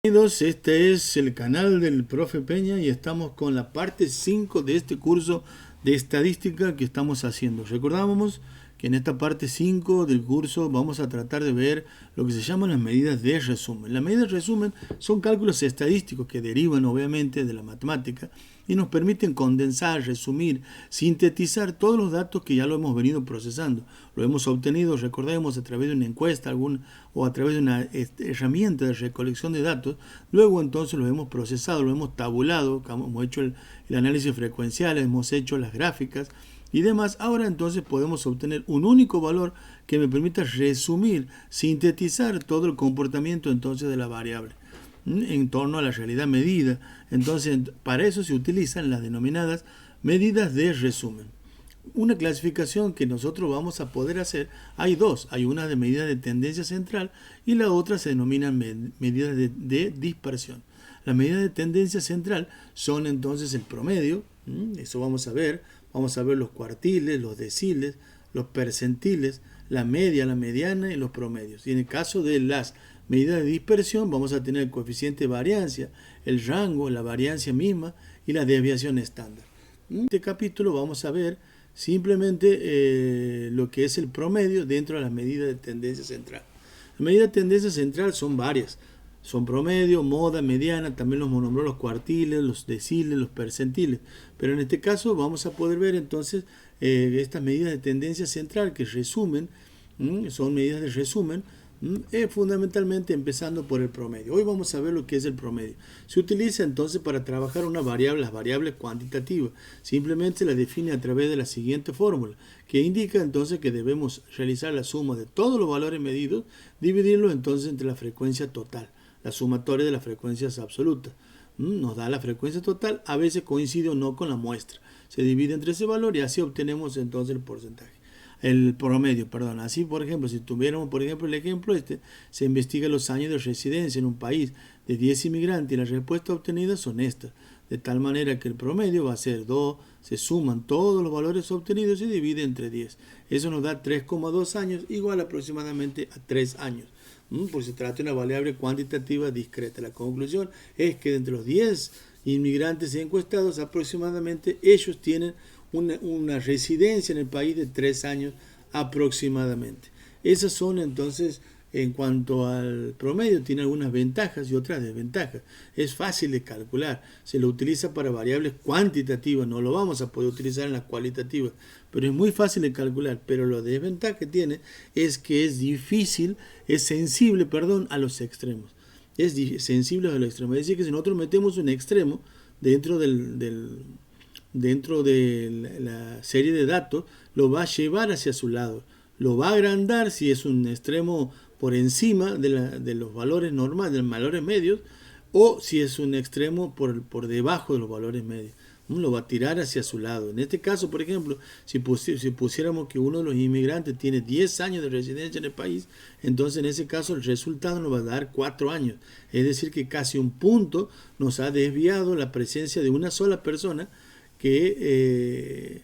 Bienvenidos, este es el canal del Profe Peña y estamos con la parte 5 de este curso de estadística que estamos haciendo. Recordábamos que en esta parte 5 del curso vamos a tratar de ver lo que se llaman las medidas de resumen. Las medidas de resumen son cálculos estadísticos que derivan obviamente de la matemática y nos permiten condensar, resumir, sintetizar todos los datos que ya lo hemos venido procesando. Lo hemos obtenido, recordemos, a través de una encuesta o a través de una herramienta de recolección de datos. Luego entonces lo hemos procesado, lo hemos tabulado, hemos hecho el análisis frecuencial, hemos hecho las gráficas y demás. Ahora entonces podemos obtener un único valor que me permita resumir, sintetizar todo el comportamiento entonces de la variable en torno a la realidad medida. Entonces, para eso se utilizan las denominadas medidas de resumen. Una clasificación que nosotros vamos a poder hacer, hay dos, hay una de medida de tendencia central y la otra se denomina medidas de dispersión. Las medidas de tendencia central son entonces el promedio, eso vamos a ver los cuartiles, los deciles, los percentiles, la media, la mediana y los promedios. Y en el caso de las medidas de dispersión vamos a tener el coeficiente de variancia, el rango, la variancia misma y la desviación estándar. En este capítulo vamos a ver simplemente lo que es el promedio dentro de las medidas de tendencia central. Las medidas de tendencia central son varias. Son promedio, moda, mediana, también los nombró los cuartiles, los deciles, los percentiles. Pero en este caso vamos a poder ver entonces estas medidas de tendencia central que resumen, son medidas de resumen, fundamentalmente empezando por el promedio. Hoy vamos a ver lo que es el promedio. Se utiliza entonces para trabajar una variable, las variables cuantitativas. Simplemente la define a través de la siguiente fórmula, que indica entonces que debemos realizar la suma de todos los valores medidos, dividirlos entonces entre la frecuencia total, la sumatoria de las frecuencias absolutas. Nos da la frecuencia total, a veces coincide o no con la muestra. Se divide entre ese valor y así obtenemos entonces el porcentaje. El promedio, perdón. Así, por ejemplo, si tuviéramos, por ejemplo, el ejemplo se investiga los años de residencia en un país de 10 inmigrantes y las respuestas obtenidas son estas. De tal manera que el promedio va a ser 2, se suman todos los valores obtenidos y se divide entre 10. Eso nos da 3,2 años, igual aproximadamente a 3 años. Porque se trata de una variable cuantitativa discreta. La conclusión es que de entre los 10 inmigrantes encuestados, aproximadamente ellos tienen una residencia en el país de 3 años aproximadamente. Esas son entonces, en cuanto al promedio, tiene algunas ventajas y otras desventajas. Es fácil de calcular, se lo utiliza para variables cuantitativas, no lo vamos a poder utilizar en las cualitativas, pero es muy fácil de calcular. Pero la desventaja que tiene es que es sensible, a los extremos. Es sensible a los extremos. Es decir, que si nosotros metemos un extremo dentro de la serie de datos, lo va a llevar hacia su lado, lo va a agrandar si es un extremo por encima de los valores normales, de los valores medios, o si es un extremo por debajo de los valores medios. Lo va a tirar hacia su lado. En este caso, por ejemplo, si pusiéramos que uno de los inmigrantes tiene 10 años de residencia en el país, entonces en ese caso el resultado nos va a dar 4 años. Es decir, que casi un punto nos ha desviado la presencia de una sola persona que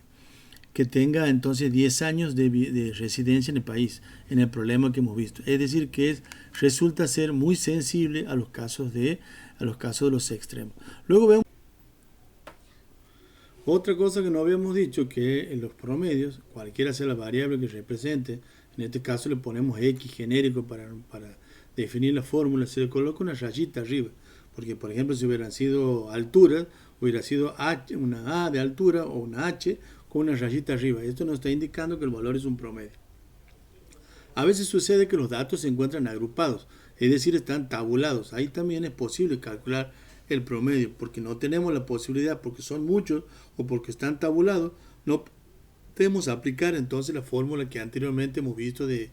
tenga entonces 10 años de residencia en el país, en el problema que hemos visto. Es decir, que resulta ser muy sensible a los casos de los extremos. Luego vemos otra cosa que no habíamos dicho, que en los promedios, cualquiera sea la variable que represente, en este caso le ponemos X genérico para definir la fórmula, se le coloca una rayita arriba, porque por ejemplo si hubieran sido alturas, hubiera sido H, una A de altura o una H con una rayita arriba. Esto nos está indicando que el valor es un promedio. A veces sucede que los datos se encuentran agrupados, es decir, están tabulados. Ahí también es posible calcular el promedio, porque no tenemos la posibilidad, porque son muchos o porque están tabulados, no podemos aplicar entonces la fórmula que anteriormente hemos visto de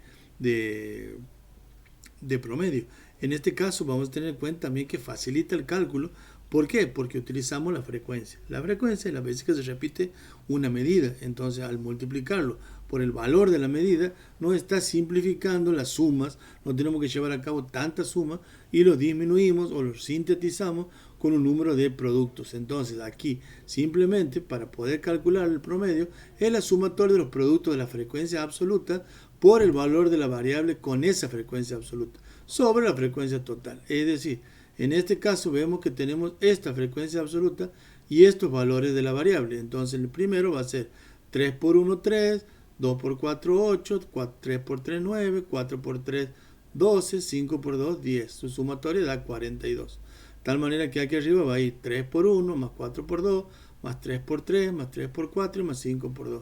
promedio. En este caso vamos a tener en cuenta también que facilita el cálculo. ¿Por qué? Porque utilizamos la frecuencia. La frecuencia es la vez que se repite una medida. Entonces, al multiplicarlo por el valor de la medida, no está simplificando las sumas. No tenemos que llevar a cabo tantas sumas y lo disminuimos o lo sintetizamos con un número de productos. Entonces, aquí, simplemente, para poder calcular el promedio, es la sumatoria de los productos de la frecuencia absoluta por el valor de la variable con esa frecuencia absoluta sobre la frecuencia total. Es decir, En este caso vemos que tenemos esta frecuencia absoluta y estos valores de la variable. Entonces el primero va a ser 3 por 1, 3, 2 por 4, 8, 3 por 3, 9, 4 por 3, 12, 5 por 2, 10. Su sumatoria da 42. De tal manera que aquí arriba va a ir 3 por 1, más 4 por 2, más 3 por 3, más 3 por 4 y más 5 por 2.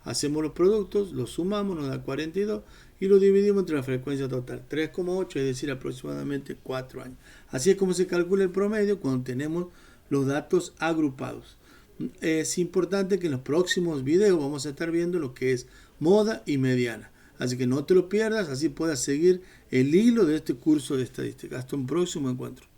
Hacemos los productos, los sumamos, nos da 42 y lo dividimos entre la frecuencia total, 3,8, es decir, aproximadamente 4 años. Así es como se calcula el promedio cuando tenemos los datos agrupados. Es importante que en los próximos videos vamos a estar viendo lo que es moda y mediana. Así que no te lo pierdas, así puedas seguir el hilo de este curso de estadística. Hasta un próximo encuentro.